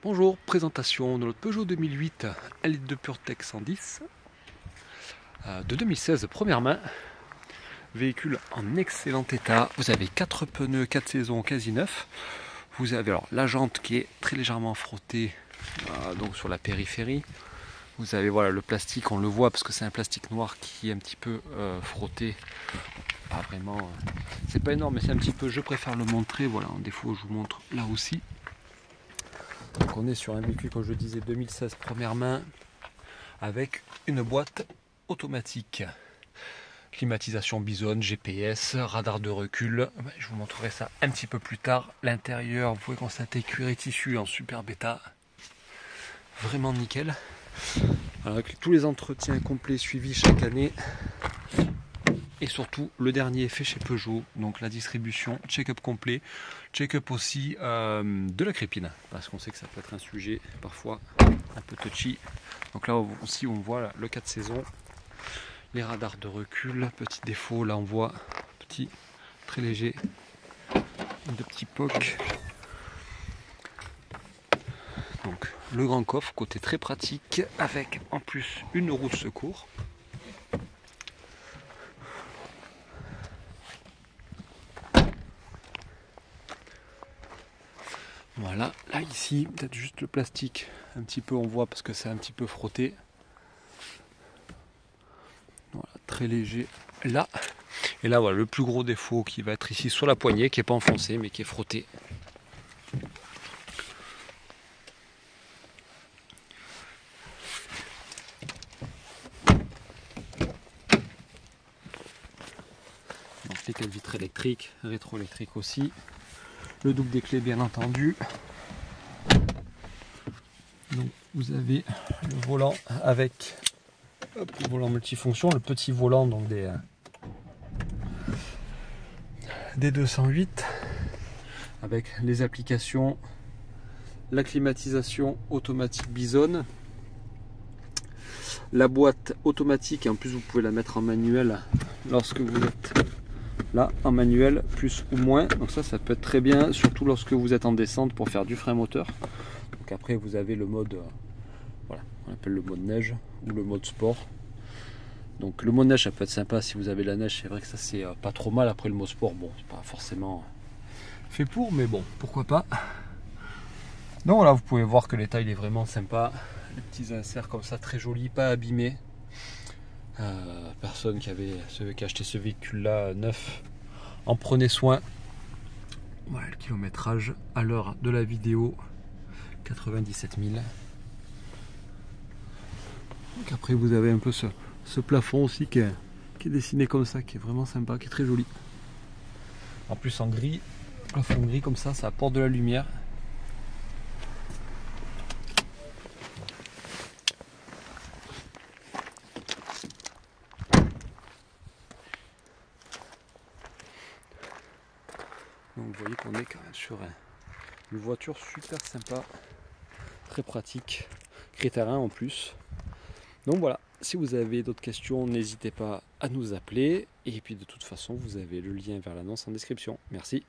Bonjour, présentation de notre Peugeot 2008 1 litre de PureTech 110 de 2016, première main. Véhicule en excellent état. Vous avez 4 pneus, 4 saisons quasi neufs. Vous avez alors la jante qui est très légèrement frottée donc sur la périphérie. Vous avez voilà le plastique, on le voit parce que c'est un plastique noir qui est un petit peu frotté. Pas vraiment, c'est pas énorme mais c'est un petit peu, je préfère le montrer. Voilà, en défaut je vous montre là aussi. Donc on est sur un véhicule, comme je le disais, 2016 première main, avec une boîte automatique, climatisation Bison, GPS, radar de recul. Je vous montrerai ça un petit peu plus tard. L'intérieur, vous pouvez constater cuir et tissu en super bêta, vraiment nickel. Alors, avec tous les entretiens complets suivis chaque année. Et surtout le dernier fait chez Peugeot, donc la distribution, check-up complet, check-up aussi de la crépine, parce qu'on sait que ça peut être un sujet parfois un peu touchy. Donc là aussi on voit le 4 saisons, les radars de recul, petit défaut, là on voit petit, très léger, de petits pocs. Donc le grand coffre, côté très pratique, avec en plus une roue de secours. Voilà, là ici, peut-être juste le plastique, un petit peu on voit parce que c'est un petit peu frotté. Voilà, très léger là. Et là voilà, le plus gros défaut qui va être ici sur la poignée, qui n'est pas enfoncé mais qui est frotté. Donc les 4 vitres électriques, rétroélectriques aussi. Le double des clés bien entendu. Donc vous avez le volant avec le volant multifonction, le petit volant donc des 208 avec les applications, la climatisation automatique Bison, la boîte automatique et en plus vous pouvez la mettre en manuel lorsque vous êtes là en manuel plus ou moins, donc ça peut être très bien surtout lorsque vous êtes en descente pour faire du frein moteur. Donc après vous avez le mode voilà, on appelle le mode neige ou le mode sport. Donc le mode neige ça peut être sympa si vous avez la neige, c'est vrai que ça c'est pas trop mal. Après le mode sport, bon c'est pas forcément fait pour, mais bon pourquoi pas. Donc voilà, vous pouvez voir que l'état il est vraiment sympa, les petits inserts comme ça très jolis, pas abîmés. Personne qui a acheté ce véhicule là neuf en prenait soin. Voilà le kilométrage à l'heure de la vidéo, 97 000. Donc après vous avez un peu ce plafond aussi qui est dessiné comme ça, qui est vraiment sympa, qui est très joli. En plus en gris, plafond gris comme ça apporte de la lumière. Donc vous voyez qu'on est quand même sur une voiture super sympa, très pratique, critère 1 en plus. Donc voilà, si vous avez d'autres questions, n'hésitez pas à nous appeler. Et puis de toute façon, vous avez le lien vers l'annonce en description. Merci.